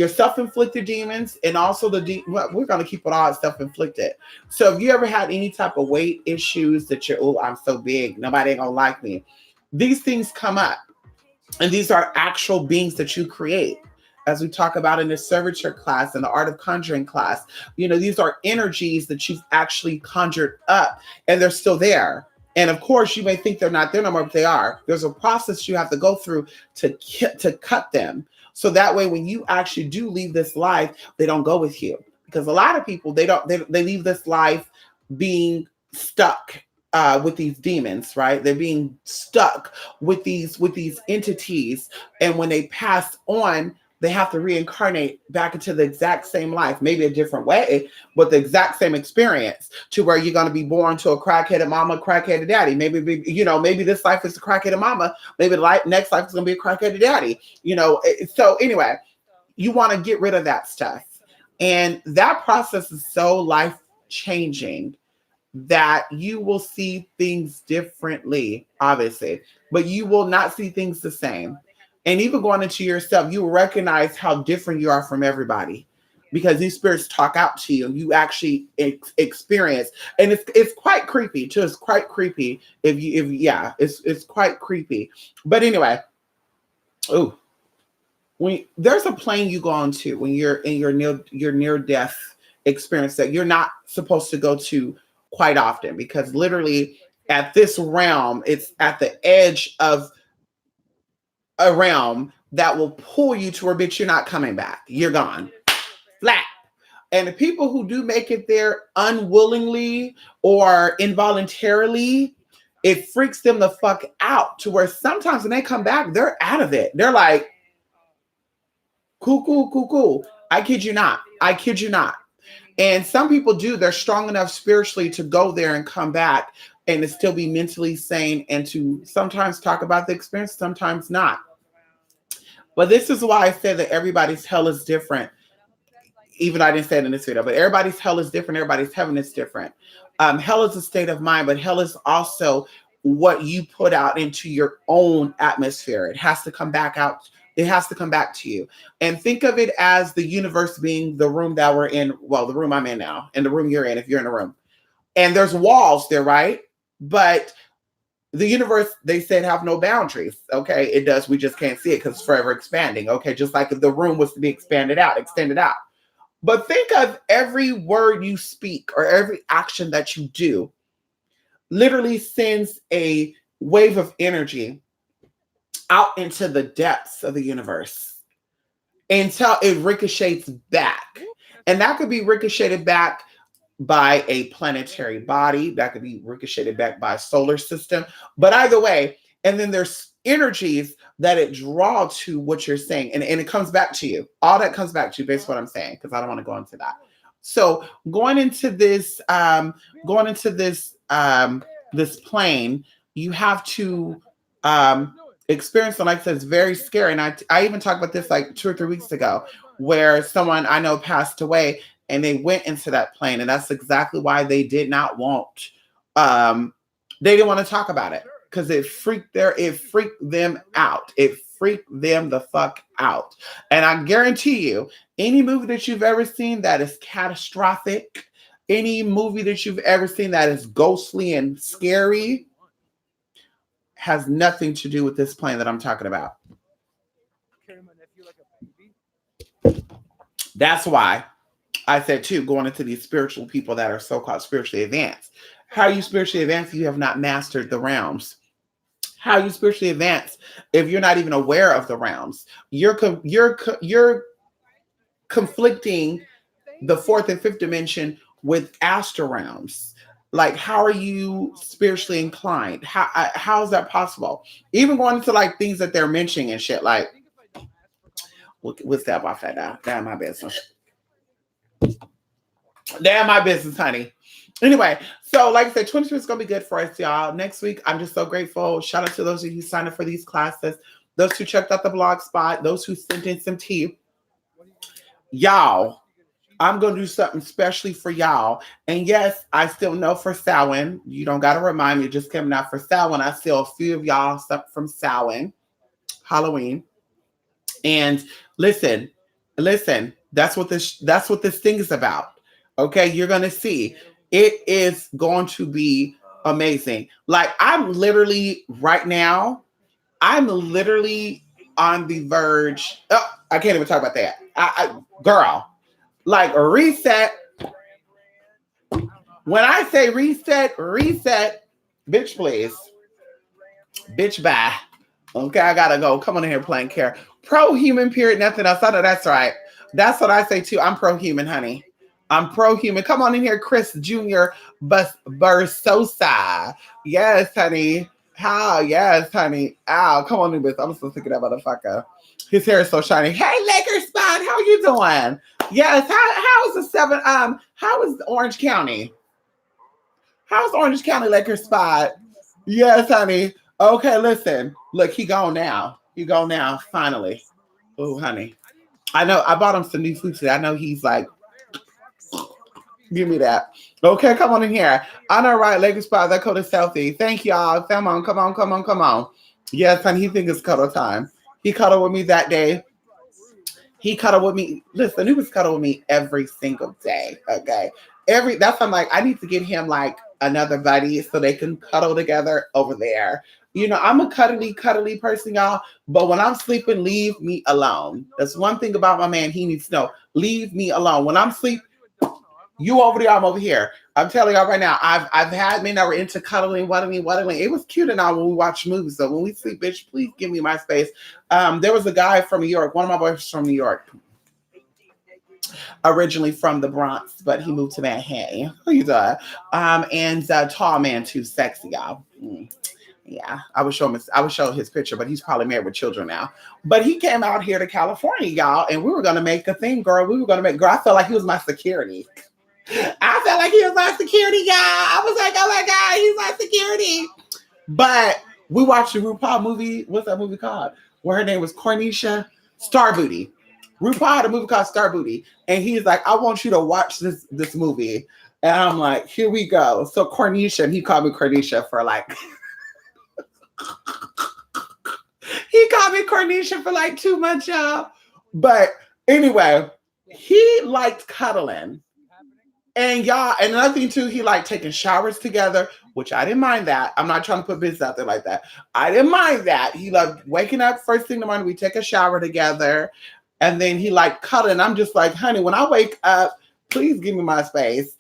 self-inflicted demons, and also we're going to keep it all self-inflicted. So if you ever had any type of weight issues that I'm so big, nobody ain't gonna like me, these things come up, and these are actual beings that you create, as we talk about in the servitor class and the art of conjuring class. These are energies that you've actually conjured up, and they're still there. And of course, you may think they're not there no more, but they are. There's a process you have to go through to cut them. So that way, when you actually do leave this life, they don't go with you. Because a lot of people, they leave this life being stuck with these demons, right? They're being stuck with these entities, and when they pass on, they have to reincarnate back into the exact same life, maybe a different way, but the exact same experience, to where you're going to be born to a crackheaded mama, crackheaded daddy. Maybe this life is a crackheaded mama. Maybe the next life is going to be a crackheaded daddy. So anyway, you want to get rid of that stuff. And that process is so life changing that you will see things differently, obviously, but you will not see things the same. And even going into yourself, you will recognize how different you are from everybody, because these spirits talk out to you. You actually experience, and it's quite creepy too. It's quite creepy it's quite creepy. But anyway, there's a plane you go on to when you're in your near death experience that you're not supposed to go to quite often, because literally at this realm, it's at the edge of a realm that will pull you to where, bitch, you're not coming back. You're gone. Flat. And the people who do make it there unwillingly or involuntarily, it freaks them the fuck out, to where sometimes when they come back, they're out of it. They're like, cool. I kid you not. And some people do. They're strong enough spiritually to go there and come back and to still be mentally sane, and to sometimes talk about the experience, sometimes not. But this is why I said that everybody's hell is different. Even I didn't say it in this video, but everybody's hell is different. Everybody's heaven is different. Hell is a state of mind, but hell is also what you put out into your own atmosphere. It has to come back out. It has to come back to you. And think of it as the universe being the room that we're in. Well, the room I'm in now, and the room you're in, if you're in a room. And there's walls there, right? But the universe, they said, have no boundaries. Okay, it does. We just can't see it because it's forever expanding. Okay, just like if the room was to be extended out. But think of every word you speak or every action that you do literally sends a wave of energy out into the depths of the universe until it ricochets back. And that could be ricocheted back by a planetary body. That could be ricocheted back by a solar system. But either way, and then there's energies that it draw to what you're saying. And it comes back to you. All that comes back to you based on what I'm saying, because I don't want to go into that. So going into this this plane, you have to experience, and like I said, it's very scary. And I even talked about this like 2 or 3 weeks ago, where someone I know passed away and they went into that plane. And that's exactly why they did not want, they didn't want to talk about it, because it freaked them out. It freaked them the fuck out. And I guarantee you, any movie that you've ever seen that is catastrophic, any movie that you've ever seen that is ghostly and scary, has nothing to do with this plane that I'm talking about. That's why I said too, going into these spiritual people that are so-called spiritually advanced. How are you spiritually advanced if you have not mastered the realms? How are you spiritually advanced if you're not even aware of the realms? You're conflicting the fourth and fifth dimension with astral realms. Like, how are you spiritually inclined? How is that possible? Even going into like things that they're mentioning and shit. Like, what's that off that now? Damn my business. Damn my business, honey. Anyway, so like I said, 22 is going to be good for us, y'all. Next week, I'm just so grateful. Shout out to those of you who signed up for these classes, those who checked out the blog spot, those who sent in some tea. Y'all, I'm going to do something specially for y'all. And yes, I still know for Samhain, you don't got to remind me, just coming out for Samhain. I still a few of y'all stuff from Samhain, Halloween. And listen, that's what this thing is about. Okay, you're going to see. It is going to be amazing. Like, I'm literally right now, on the verge. Oh, I can't even talk about that. Girl, like a reset. When I say reset, Bitch, please. Bitch, bye. Okay, I gotta go. Come on in here playing care. Pro-human, period, nothing else. I know that's right. That's what I say too. I'm pro-human, honey. I'm pro-human. Come on in here, Chris Jr. Bursosa. Yes, honey. How? Yes, honey. Ow, come on in with. I'm still thinking that motherfucker. His hair is so shiny. Hey, Lakers spot. How you doing? Yes. How is the seven? How is Orange County? How's Orange County Lakers spot? Yes, honey. Okay, listen. Look, he gone now. He gone now, finally. Oh, honey. I know. I bought him some new food today. I know he's like, give me that. Okay, come on in here. I know, right? Lakers spot. That code is healthy. Thank y'all. Come on, come on, come on, come on. Yes, honey. He thinks it's cuddle time. He cuddled with me that day. He cuddled with me. Listen, he was cuddle with me every single day. Okay. That's I'm like, I need to get him like another buddy so they can cuddle together over there. You know, I'm a cuddly person, y'all. But when I'm sleeping, leave me alone. That's one thing about my man. He needs to know. Leave me alone. When I'm sleep, you over there, I'm over here. I'm telling y'all right now, I've had men that were into cuddling, waddling. It was cute and all when we watch movies. So when we sleep, bitch, please give me my space. There was a guy from New York. One of my boys from New York. Originally from the Bronx, but he moved to Manhattan. Who you doing? And tall man too, sexy, y'all. Yeah, I would show his picture, but he's probably married with children now. But he came out here to California, y'all, and we were gonna make a thing, girl. Girl, I felt like he was my security. I felt like he was my security guy. I was like, oh my God, he's my security. But we watched the RuPaul movie. What's that movie called? Where her name was Cornisha Star Booty. RuPaul had a movie called Star Booty. And he's like, I want you to watch this movie. And I'm like, here we go. So Cornisha, and he called me Cornisha for like he called me Cornisha for like 2 months, y'all. But anyway, he liked cuddling. And y'all, and another thing too, he liked taking showers together, which I didn't mind that. I'm not trying to put business out there like that. I didn't mind that. He loved waking up first thing in the morning, we take a shower together, and then he liked cuddling. I'm just like, honey, when I wake up, please give me my space.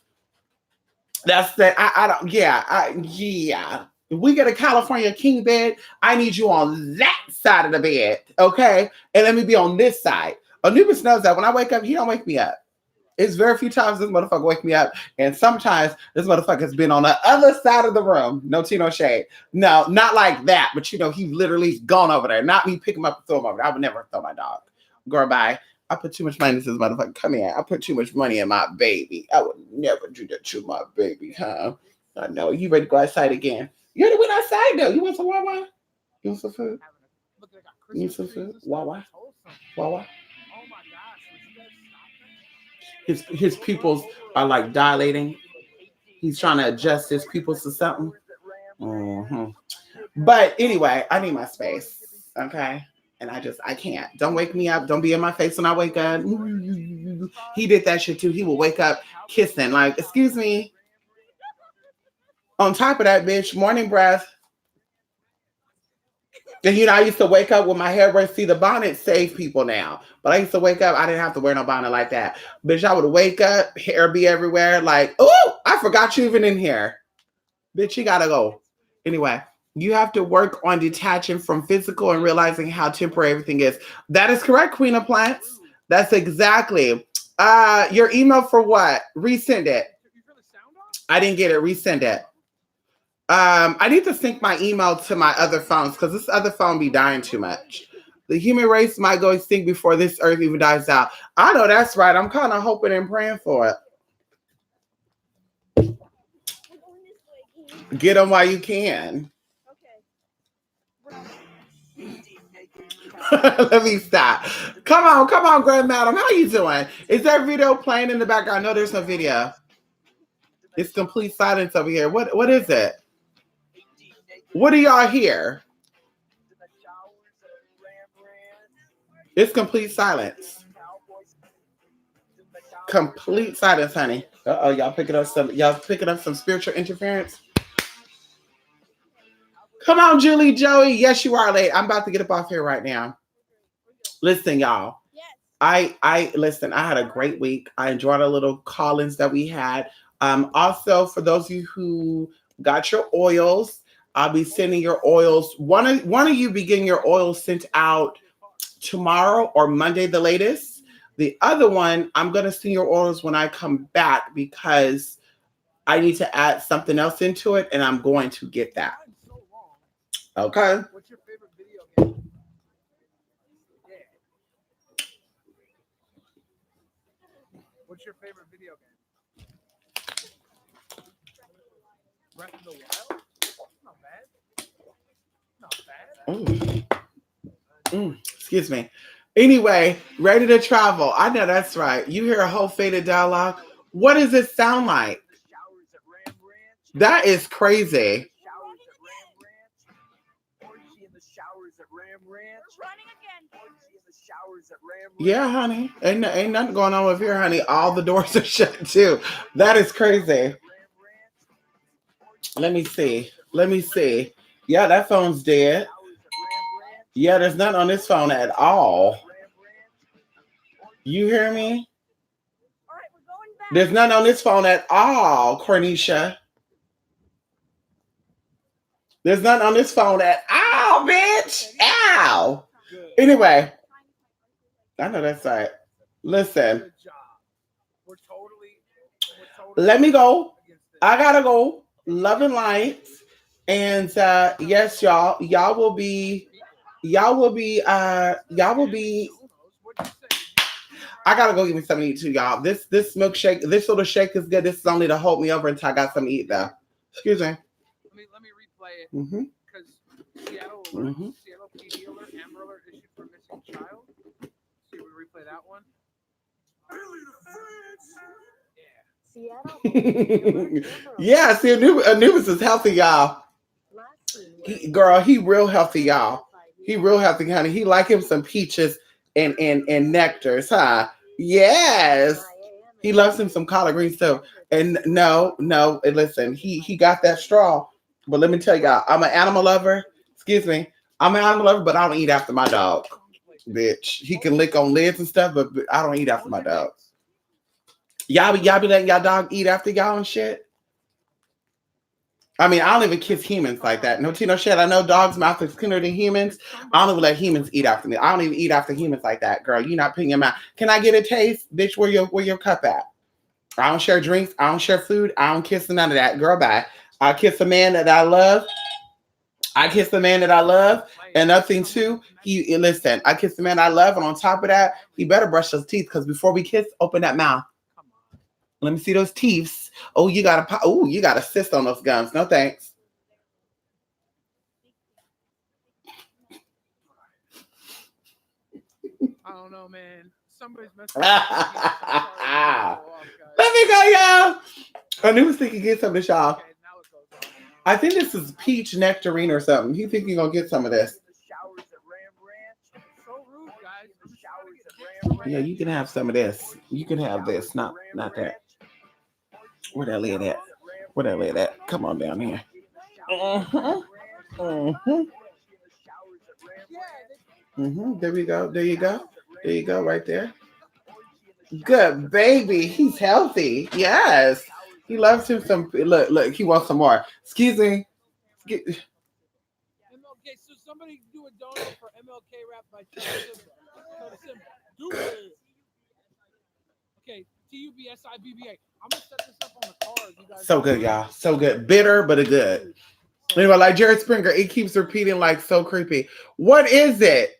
That's that. I don't, yeah. If we get a California king bed, I need you on that side of the bed, okay? And let me be on this side. Anubis knows that when I wake up, he don't wake me up. It's very few times this motherfucker wake me up, and sometimes this motherfucker's been on the other side of the room. No tea, no shade. No, not like that, but you know, he literally's gone over there. Not me pick him up and throw him over there. I would never throw my dog. Girl, bye. I put too much money into this motherfucker. Come here. I put too much money in my baby. I would never do that to my baby, huh? I know. You ready to go outside again? You already went outside, though. You want some Wawa? You want some food? You need some food? Wawa? Wawa? His pupils are like dilating. He's trying to adjust his pupils to something. Mm-hmm. But anyway, I need my space. Okay. And I can't. Don't wake me up. Don't be in my face when I wake up. He did that shit too. He will wake up kissing. Like, excuse me. On top of that, bitch, morning breath. And you know, I used to wake up with my hair brushed. See, the bonnet saved people now. But I used to wake up, I didn't have to wear no bonnet like that. Bitch, I would wake up, hair be everywhere, like, oh, I forgot you even in here. Bitch, you gotta go. Anyway, you have to work on detaching from physical and realizing how temporary everything is. That is correct, Queen of Plants. That's exactly. Your email for what? Resend it. I didn't get it. Resend it. I need to sync my email to my other phones because this other phone be dying too much. The human race might go extinct before this earth even dies out. I know that's right. I'm kind of hoping and praying for it. Get them while you can. Let me stop. Come on, Grand Madam. How you doing? Is there video playing in the background? No, there's no video. It's complete silence over here. What is it? What do y'all hear? It's complete silence. Complete silence, honey. Uh-oh, y'all picking up some spiritual interference. Come on, Julie, Joey. Yes, you are late. I'm about to get up off here right now. Listen, y'all. I listen, I had a great week. I enjoyed our little call-ins that we had. Also, for those of you who Got your oils. I'll be sending your oils. One of you be getting your oils sent out tomorrow or Monday, the latest. The other one, I'm gonna send your oils when I come back because I need to add something else into it, and I'm going to get that. Okay. What's your favorite video game? Yeah. What's your favorite video game? Breath of the Wild? Not bad. Not bad. Excuse me. Anyway, ready to travel. I know that's right. You hear a whole faded dialogue. What does it sound like? That is crazy. Yeah, honey. Ain't nothing going on with here, honey. All the doors are shut too. That is crazy. Let me see. Let me see. Yeah, that phone's dead. Yeah, there's nothing on this phone at all. You hear me? There's nothing on this phone at all, Cornisha. There's nothing on this phone at all, bitch. Ow. Anyway, I know that's right. Listen, let me go. I gotta go. Love and light. And yes, y'all will be. I gotta go get me something to eat too, y'all. This milkshake, this little shake is good. This is only to hold me over until I got something to eat though. Excuse me. Let me replay it. Because Seattle PD alert, Amber alert issued for missing child. See, we replay that one. Yeah, see, Anubis is healthy, y'all. He real healthy, y'all. He real healthy, honey. He like him some peaches and nectars, huh? Yes. He loves him some collard greens too. And no, listen, he got that straw. But let me tell y'all, I'm an animal lover. Excuse me. I'm an animal lover, but I don't eat after my dog. Bitch. He can lick on lids and stuff, but I don't eat after my dog. Y'all be letting y'all dog eat after y'all and shit? I mean, I don't even kiss humans like that. No tea, no shit. I know dogs' mouth is cleaner than humans. I don't even let humans eat after me. I don't even eat after humans like that, girl. You not putting your mouth. Can I get a taste? Bitch, where your cup at? I don't share drinks. I don't share food. I don't kiss none of that. Girl, bye. I kiss a man that I love. And nothing too. Listen, I kiss the man I love, and on top of that, he better brush his teeth because before we kiss, open that mouth. Let me see those teeth. Oh, you got a cyst on those gums. No thanks. I don't know, man. Somebody's messing up. Let me go, y'all. I knew was thinking get some of this, y'all. I think this is peach nectarine or something. He think he gonna get some of this. Yeah, you can have some of this. You can have this, not that. Where that lid at? Where that lid at? Come on down here. There we go. There you go. There you go. Right there. Good baby. He's healthy. Yes. He loves him some. Look. He wants some more. Excuse me. MLK. So somebody do a donut for MLK rap by Simba. Do it. Okay. TUBSIBBA. I'm gonna set this up on the card. You guys so good, y'all. So good. Bitter, but a good. Anyway, like Jared Springer, it keeps repeating like so creepy. What is it?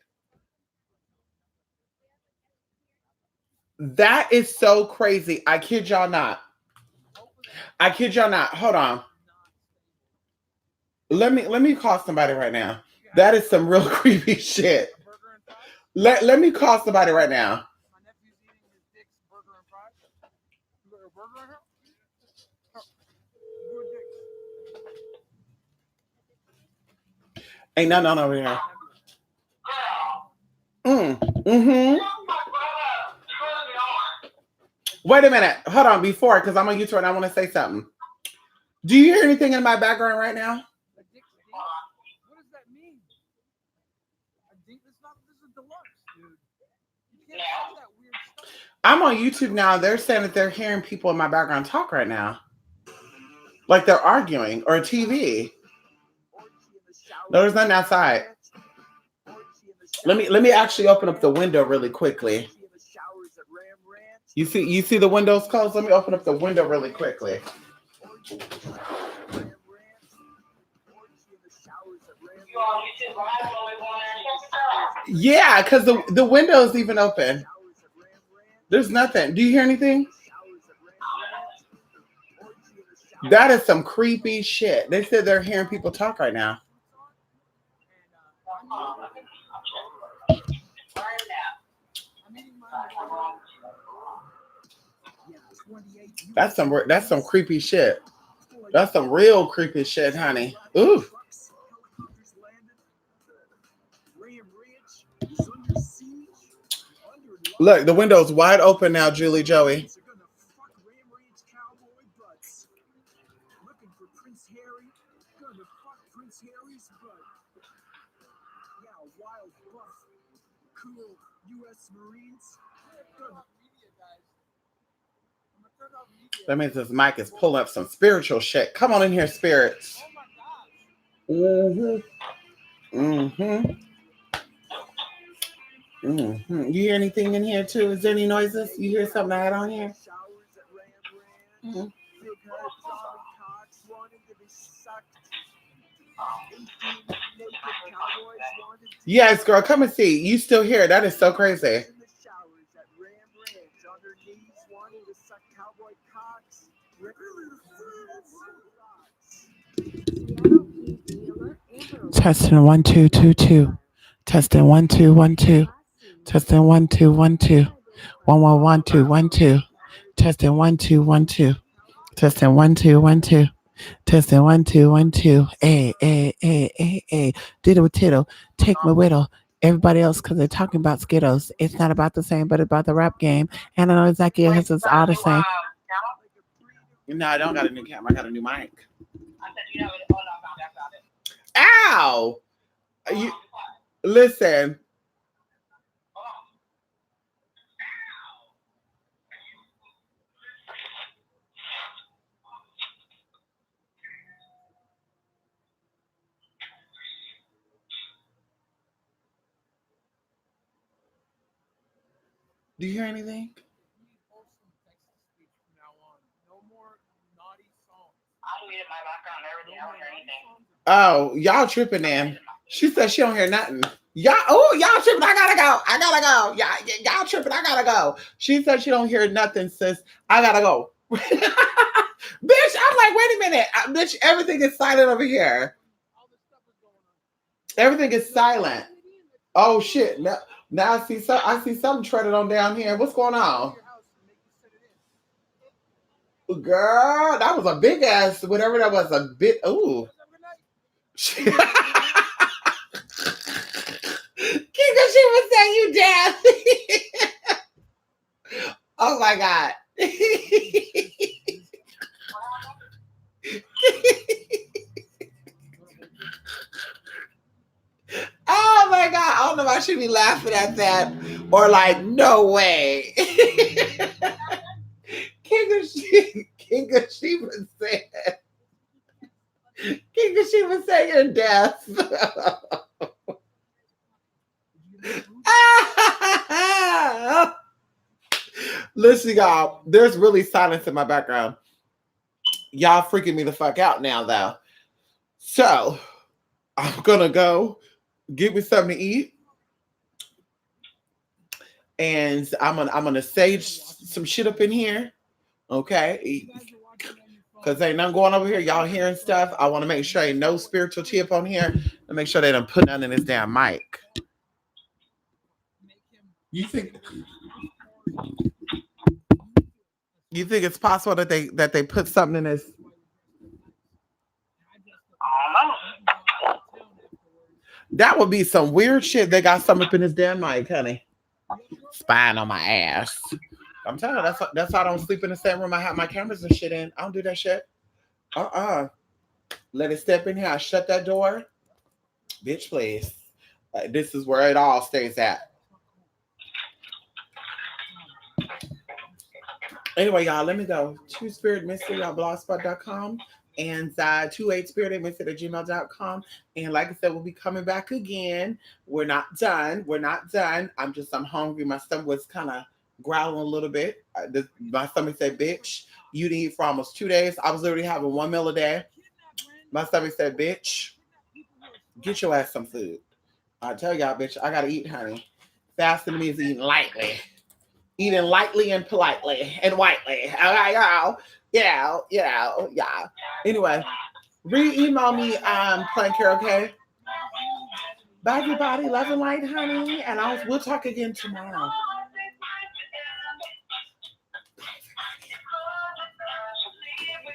That is so crazy. I kid y'all not. Hold on. Let me call somebody right now. That is some real creepy shit. Let me call somebody right now. My nephew's eating his dick's burger and fries. You got a burger in here? Ain't nothing over here. Wait a minute. Hold on. Before, because I'm on YouTube and I want to say something. Do you hear anything in my background right now? What does that mean? This is deluxe, dude. You can't say that weird stuff. I'm on YouTube now. They're saying that they're hearing people in my background talk right now. Like they're arguing or a TV. No, there's nothing outside. Let me actually open up the window really quickly. You see the windows closed? Let me open up the window really quickly. Yeah, because the window is even open. There's nothing. Do you hear anything? That is some creepy shit. They said they're hearing people talk right now. That's some creepy shit. That's some real creepy shit, honey. Ooh. Look, the window's wide open now, Julie Joey. That means this mic is pulling up some spiritual shit. Come on in here, spirits. Mm-hmm. Mm-hmm. Mm-hmm. You hear anything in here too? Is there any noises? You hear something I had on here? Mm-hmm. Yes, girl, come and see. You still here. That is so crazy. Testing 1 2 2 2. Testing 1 2 1 2. Testing 1 2 1 2. 1 1 1 2 1 2. Testing 1 2 1 2. Testing 1 2 1 2. Testing 1 2 1 2. Hey. Diddle tittle. Take my whittle. Everybody else, because they're talking about Skittles. It's not about the same, but about the rap game. And I know exactly because it's all the same. No, I don't got a new camera. I got a new mic. Ow! You listen. Do you hear anything? Oh, y'all tripping then. She said she don't hear nothing. Y'all tripping. I gotta go. Y'all tripping. I gotta go. She said she don't hear nothing, sis. I gotta go. Bitch, I'm like, wait a minute. Bitch, everything is silent over here. Everything is silent. Oh shit. Now I see something treaded on down here. What's going on? Girl, that was a big ass, whatever that was, a bit. Ooh. Kinga, she was saying you dead. Oh my God. Oh my God. I don't know why she'd be laughing at that. Or like, no way. Kinga, she was saying. Kinga, she was saying death. Listen, y'all, there's really silence in my background. Y'all freaking me the fuck out now, though. So, I'm gonna go get me something to eat. And I'm gonna sage some shit up in here. Okay. Because ain't nothing going over here. Y'all hearing stuff. I want to make sure ain't no spiritual tip on here. And make sure they don't put nothing in this damn mic. You think it's possible that they put something in this? That would be some weird shit. They got something up in this damn mic, honey. Spying on my ass. I'm telling you, that's why I don't sleep in the same room I have my cameras and shit in. I don't do that shit. Let it step in here. I shut that door. Bitch, please. This is where it all stays at. Anyway, y'all, let me go. TrueSpiritMystery.blogspot.com. And 28spiritadmitted@gmail.com. And like I said, we'll be coming back again. We're not done. We're not done. I'm hungry. My stomach was kind of growling a little bit. My stomach said, bitch, you didn't eat for almost 2 days. I was literally having one meal a day. My stomach said, bitch, get your ass some food. I tell y'all, bitch, I gotta eat, honey. Fasting means eating lightly. Eating lightly and politely and whitely. Okay, y'all. Yeah. Anyway, re-email me playing karaoke. Bye everybody. Love and light, honey. And we'll talk again tomorrow.